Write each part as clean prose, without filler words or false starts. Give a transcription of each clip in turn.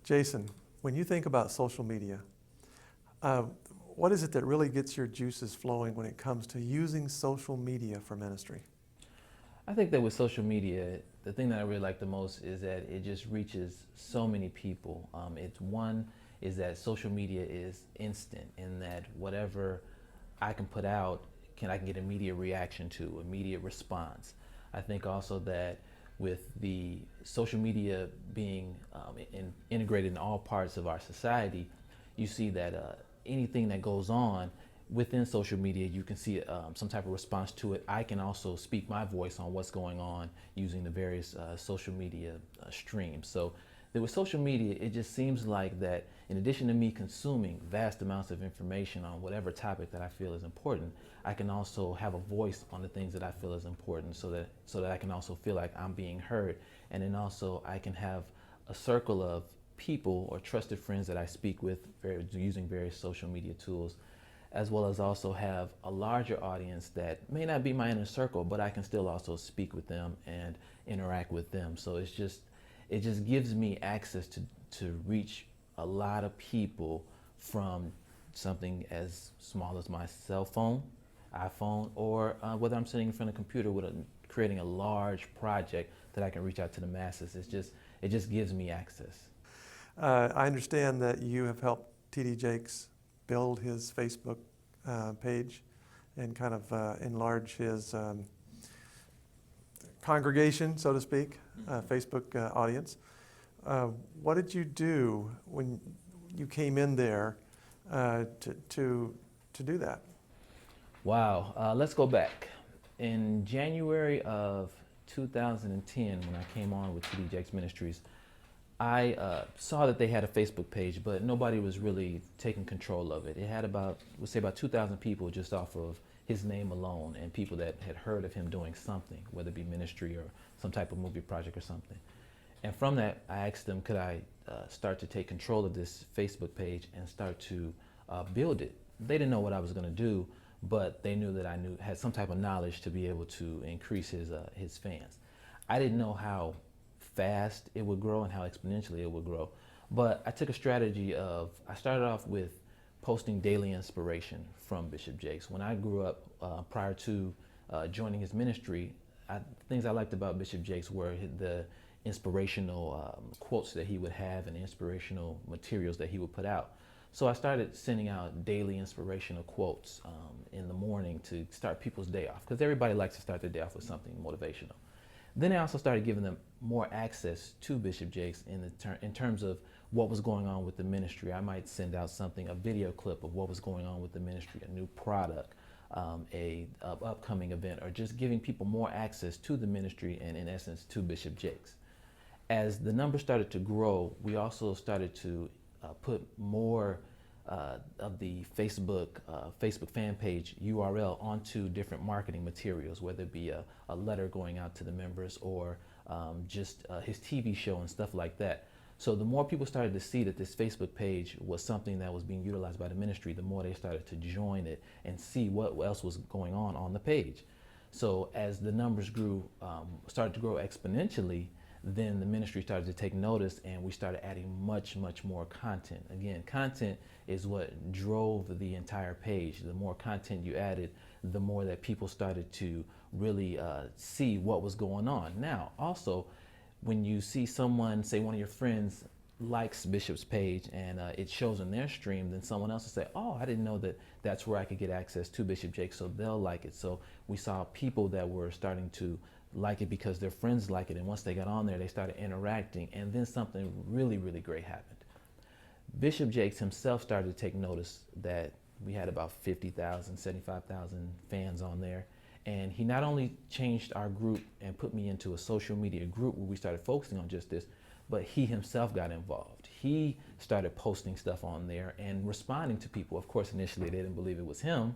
Jason, when you think about social media, uh, what is it that really gets your juices flowing when it comes to using social media for ministry? I think that with social media, the thing that I really like the most is that it just reaches so many people. It's one is that social media is instant in that whatever I can put out, I can get immediate reaction to, immediate response. I think also that with the social media being integrated in all parts of our society, you see that anything that goes on within social media, you can see some type of response to it. I can also speak my voice on what's going on using the various social media streams. So that with social media, it just seems like that in addition to me consuming vast amounts of information on whatever topic that I feel is important, I can also have a voice on the things that I feel is important so that I can also feel like I'm being heard. And then also I can have a circle of people or trusted friends that I speak with using various social media tools, as well as also have a larger audience that may not be my inner circle, but I can still also speak with them and interact with them. So it just gives me access to reach a lot of people from something as small as my cell phone, iPhone, or whether I'm sitting in front of a computer creating a large project that I can reach out to the masses. It just gives me access. I understand that you have helped T.D. Jakes build his Facebook page and kind of enlarge his congregation, so to speak, Facebook audience. What did you do when you came in there to do that? Wow, let's go back. In January of 2010, when I came on with T.D. Jakes Ministries, I saw that they had a Facebook page, but nobody was really taking control of it. It had we'd say about 2,000 people just off of his name alone, and people that had heard of him doing something, whether it be ministry or some type of movie project or something. And from that, I asked them, could I start to take control of this Facebook page and start to build it? They didn't know what I was going to do, but they knew that I had some type of knowledge to be able to increase his fans. I didn't know how fast it would grow and how exponentially it would grow. But I took a strategy I started off with posting daily inspiration from Bishop Jakes. When I grew up, prior to joining his ministry, things I liked about Bishop Jakes were the inspirational quotes that he would have and inspirational materials that he would put out. So I started sending out daily inspirational quotes in the morning to start people's day off, because everybody likes to start their day off with something motivational. Then I also started giving them more access to Bishop Jakes in terms of what was going on with the ministry. I might send out a video clip of what was going on with the ministry, a new product, a upcoming event, or just giving people more access to the ministry and in essence to Bishop Jakes. As the numbers started to grow, we also started to put more of the Facebook fan page URL onto different marketing materials, whether it be a letter going out to the members or just his TV show and stuff like that. So the more people started to see that this Facebook page was something that was being utilized by the ministry, the more they started to join it and see what else was going on the page. So as the numbers started to grow exponentially, then the ministry started to take notice and we started adding much more content. Again, content is what drove the entire page. The more content you added, the more that people started to really see what was going on. Now, also, when you see someone, say one of your friends likes Bishop's page and it shows in their stream, then someone else will say, oh, I didn't know that that's where I could get access to Bishop Jakes, so they'll like it. So we saw people that were starting to like it because their friends like it, and once they got on there, they started interacting, and then something really great happened. Bishop Jakes himself started to take notice that we had about 50,000, 75,000 fans on there, and he not only changed our group and put me into a social media group where we started focusing on just this, but he himself got involved. He started posting stuff on there and responding to people. Of course, initially they didn't believe it was him,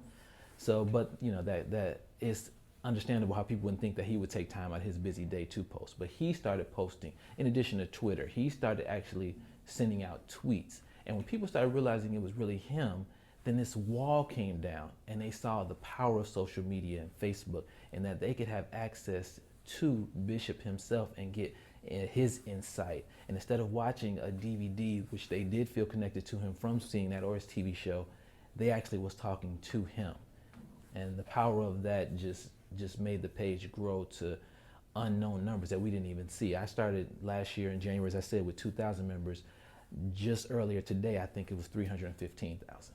but that is understandable how people wouldn't think that he would take time out of his busy day to post. But he started posting. In addition to Twitter, he started actually sending out tweets. And when people started realizing it was really him, then this wall came down and they saw the power of social media and Facebook, and that they could have access to Bishop himself and get his insight. And instead of watching a DVD, which they did feel connected to him from seeing that or his TV show, they actually was talking to him. And the power of that just made the page grow to unknown numbers that we didn't even see. I started last year in January, as I said, with 2,000 members. Just earlier today, I think it was 315,000.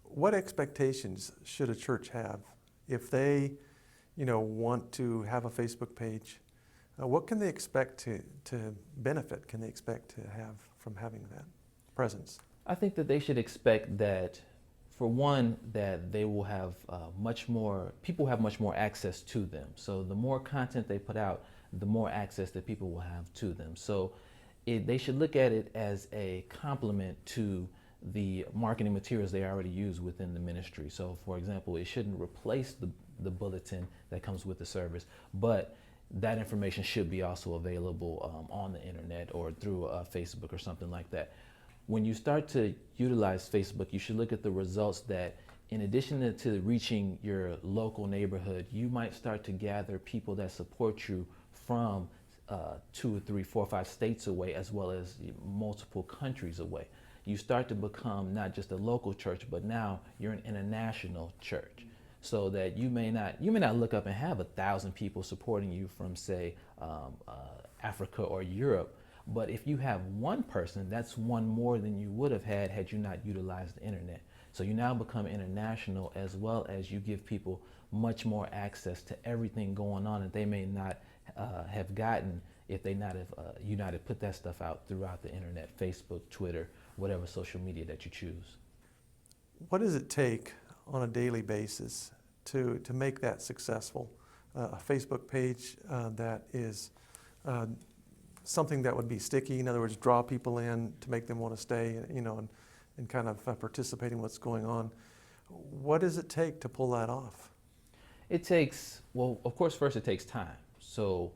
What expectations should a church have if they, want to have a Facebook page? What can they expect to benefit? Can they expect to have from having that presence? I think that they should expect that, for one, that they will have people have much more access to them. So the more content they put out, the more access that people will have to them. So they should look at it as a complement to the marketing materials they already use within the ministry. So for example, it shouldn't replace the bulletin that comes with the service, but that information should be also available on the internet or through Facebook or something like that. When you start to utilize Facebook, you should look at the results that, in addition to reaching your local neighborhood, you might start to gather people that support you from 2 or 3, 4, 5 states away, as well as multiple countries away. You start to become not just a local church, but now you're an international church. So that you may not look up and have 1,000 people supporting you from, say, Africa or Europe. But if you have one person, that's one more than you would have had you not utilized the internet. So you now become international, as well as you give people much more access to everything going on that they may not have gotten if they not have put that stuff out throughout the internet, Facebook, Twitter, whatever social media that you choose. What does it take on a daily basis to make that successful? A Facebook page that is something that would be sticky, in other words, draw people in to make them want to stay, and kind of participate in what's going on. What does it take to pull that off? It takes, well, of course, first it takes time. So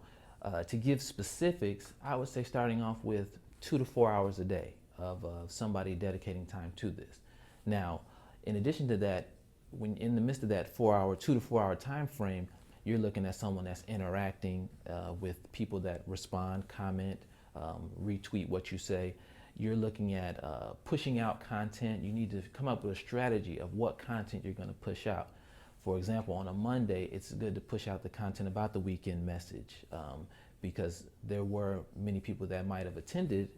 to give specifics, I would say starting off with 2 to 4 hours a day of somebody dedicating time to this. Now, in addition to that, when in the midst of that 2 to 4 hour time frame, you're looking at someone that's interacting with people that respond, comment, retweet what you say. You're looking at pushing out content. You need to come up with a strategy of what content you're going to push out. For example, on a Monday, it's good to push out the content about the weekend message because there were many people that might have attended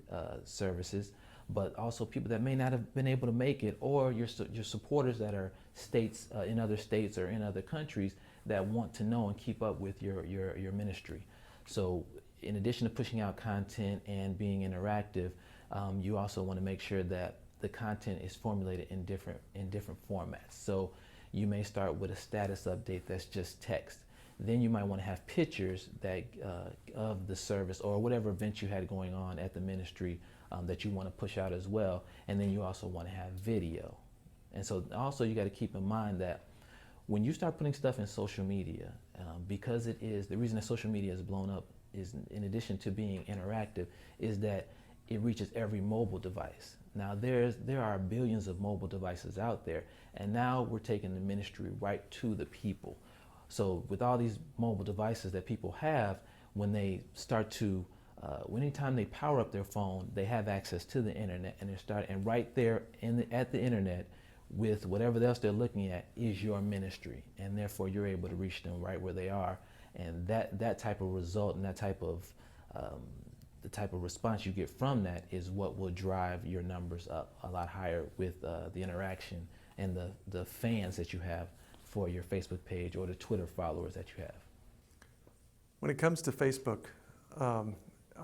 services, but also people that may not have been able to make it, or your supporters that are in other states or in other countries that want to know and keep up with your ministry. So in addition to pushing out content and being interactive, you also want to make sure that the content is formulated in different formats. So you may start with a status update that's just text. Then you might want to have pictures that of the service or whatever event you had going on at the ministry that you want to push out as well. And then you also want to have video. And so also you got to keep in mind that when you start putting stuff in social media, because the reason that social media is blown up is, in addition to being interactive, is that it reaches every mobile device. Now there are billions of mobile devices out there, and now we're taking the ministry right to the people. So with all these mobile devices that people have, when they start to, anytime they power up their phone, they have access to the internet, and right there at the internet, with whatever else they're looking at, is your ministry, and therefore you're able to reach them right where they are. And that type of result and that type of the type of response you get from that is what will drive your numbers up a lot higher with the interaction and the fans that you have for your Facebook page or the Twitter followers that you have. When it comes to Facebook, I'm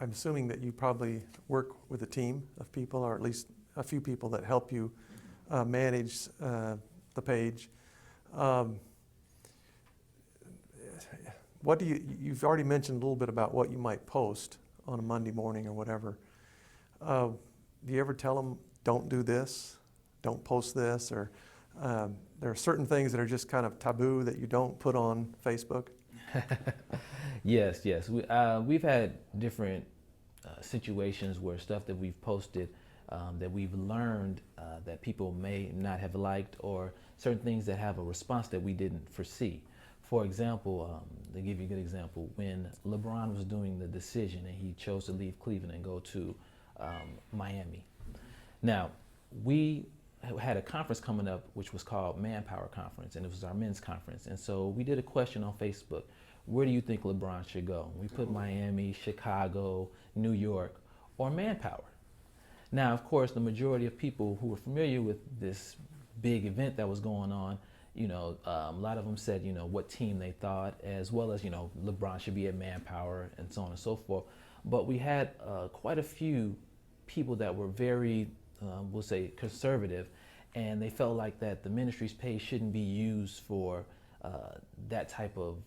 assuming that you probably work with a team of people, or at least a few people that help you manage the page. You've already mentioned a little bit about what you might post on a Monday morning or whatever. Do you ever tell them, don't do this, don't post this, or there are certain things that are just kind of taboo that you don't put on Facebook? Yes. We've had different situations where stuff that we've posted that we've learned that people may not have liked, or certain things that have a response that we didn't foresee. For example, to give you a good example, when LeBron was doing the decision and he chose to leave Cleveland and go to Miami. Now, we had a conference coming up which was called Manpower Conference, and it was our men's conference. And so we did a question on Facebook: where do you think LeBron should go? We put Miami, Chicago, New York, or Manpower. Now, of course, the majority of people who were familiar with this big event that was going on, a lot of them said, what team they thought, as well as, LeBron should be at Manpower and so on and so forth. But we had quite a few people that were very, we'll say, conservative, and they felt like that the ministry's page shouldn't be used for that type of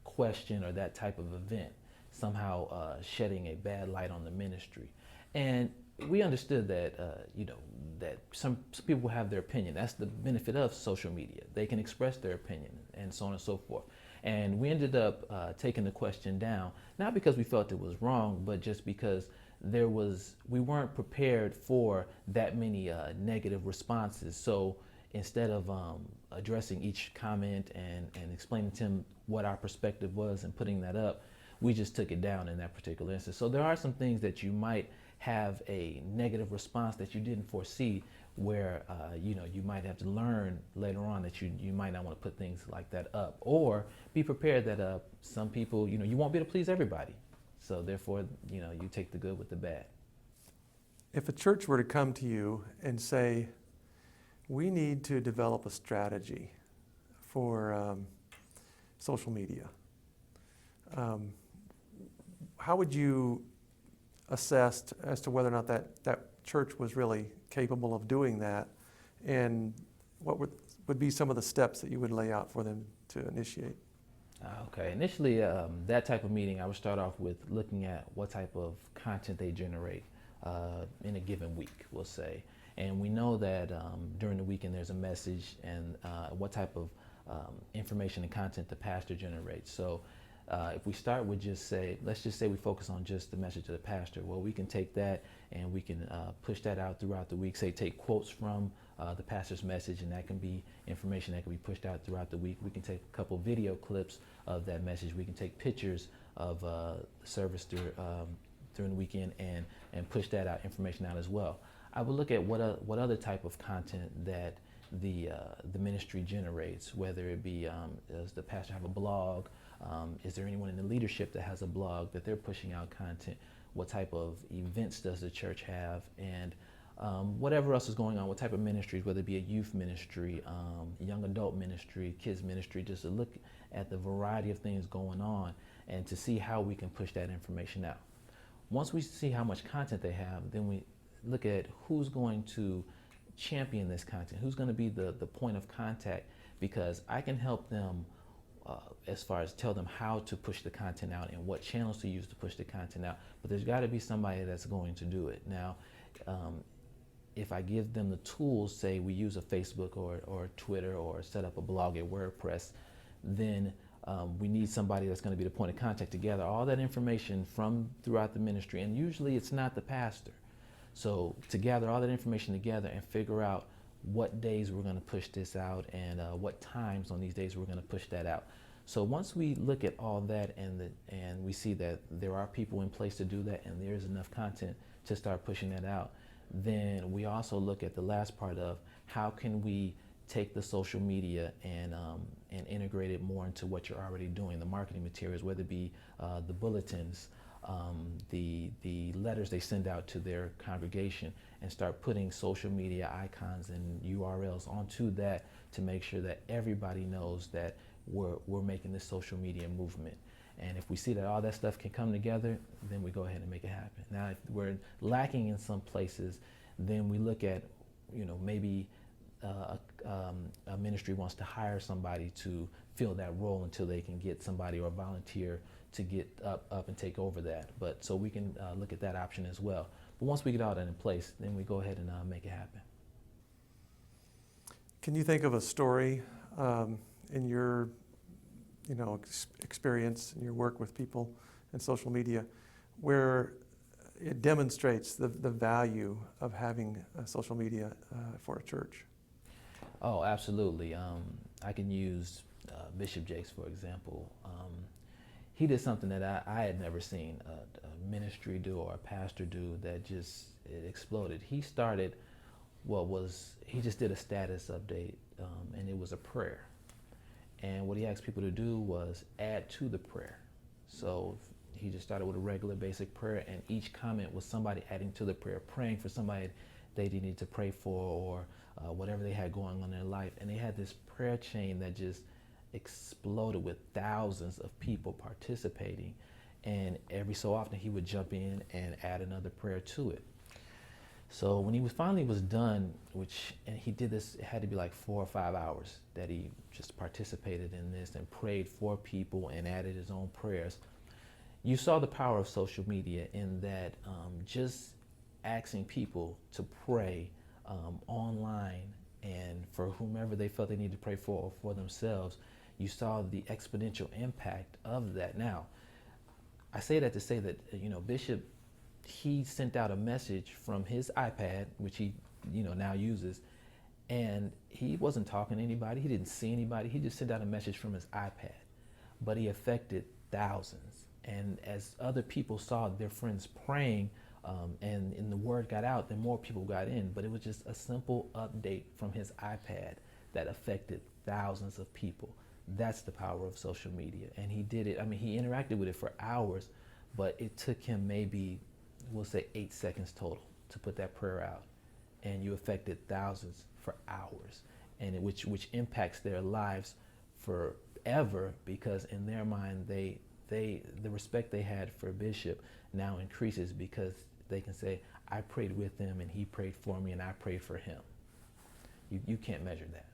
question or that type of event, somehow shedding a bad light on the ministry. And we understood that, that some people have their opinion. That's the benefit of social media. They can express their opinion and so on and so forth. And we ended up taking the question down, not because we felt it was wrong, but just because we weren't prepared for that many negative responses. So instead of addressing each comment and explaining to him what our perspective was and putting that up, we just took it down in that particular instance. So there are some things that you might have a negative response that you didn't foresee, where you might have to learn later on that you might not want to put things like that up, or be prepared that some people, you won't be able to please everybody. So therefore, you take the good with the bad. If a church were to come to you and say, we need to develop a strategy for social media, how would you assess as to whether or not that church was really capable of doing that, and what would be some of the steps that you would lay out for them to initiate? Okay, initially that type of meeting, I would start off with looking at what type of content they generate in a given week, we'll say. And we know that during the weekend there's a message, and what type of information and content the pastor generates. So if we start with let's just say we focus on just the message of the pastor. Well, we can take that and we can push that out throughout the week. Say, take quotes from the pastor's message, and that can be information that can be pushed out throughout the week. We can take a couple video clips of that message. We can take pictures of the service during the weekend and push that out, information out as well. I would look at what other type of content that the ministry generates, whether it be does the pastor have a blog? Is there anyone in the leadership that has a blog that they're pushing out content? What type of events does the church have? And whatever else is going on, what type of ministries, whether it be a youth ministry, young adult ministry, kids ministry, just to look at the variety of things going on and to see how we can push that information out. Once we see how much content they have, then we look at who's going to champion this content, who's going to be the point of contact, because I can help them as far as tell them how to push the content out and what channels to use to push the content out, but there's got to be somebody that's going to do it. Now, if I give them the tools, say we use a Facebook or Twitter or set up a blog at WordPress, then we need somebody that's going to be the point of contact to gather all that information from throughout the ministry, and usually it's not the pastor. So to gather all that information together and figure out what days we're going to push this out and what times on these days we're going to push that out. So once we look at all that and we see that there are people in place to do that and there's enough content to start pushing that out, then we also look at the last part of how can we take the social media and integrate it more into what you're already doing, the marketing materials, whether it be the bulletins, the letters they send out to their congregation, and start putting social media icons and URLs onto that to make sure that everybody knows that we're making this social media movement. And if we see that all that stuff can come together, then we go ahead and make it happen. Now, if we're lacking in some places, then we look at, maybe a ministry wants to hire somebody to fill that role until they can get somebody or a volunteer to get up and take over that. But so we can look at that option as well. But once we get all that in place, then we go ahead and make it happen. Can you think of a story in your experience in your work with people and social media where it demonstrates the value of having social media for a church? Oh, absolutely. I can use Bishop Jakes, for example, he did something that I had never seen a ministry do or a pastor do that just it exploded. He started he just did a status update, and it was a prayer. And what he asked people to do was add to the prayer. So he just started with a regular basic prayer, and each comment was somebody adding to the prayer, praying for somebody they needed to pray for, or whatever they had going on in their life. And they had this prayer chain that just exploded with thousands of people participating. And every so often he would jump in and add another prayer to it. So when he finally was done, and he did this, it had to be like 4 or 5 hours that he just participated in this and prayed for people and added his own prayers. You saw the power of social media in that just asking people to pray online and for whomever they felt they needed to pray for or for themselves, you saw the exponential impact of that. Now, I say that to say that, Bishop, he sent out a message from his iPad, which he, now uses, and he wasn't talking to anybody. He didn't see anybody. He just sent out a message from his iPad, but he affected thousands. And as other people saw their friends praying, and the word got out, then more people got in. But it was just a simple update from his iPad that affected thousands of people. That's the power of social media. And he did it. I mean, he interacted with it for hours, but it took him maybe, we'll say 8 seconds total to put that prayer out. And you affected thousands for hours, and which impacts their lives forever, because in their mind, the respect they had for Bishop now increases because they can say, I prayed with him and he prayed for me and I prayed for him. You can't measure that.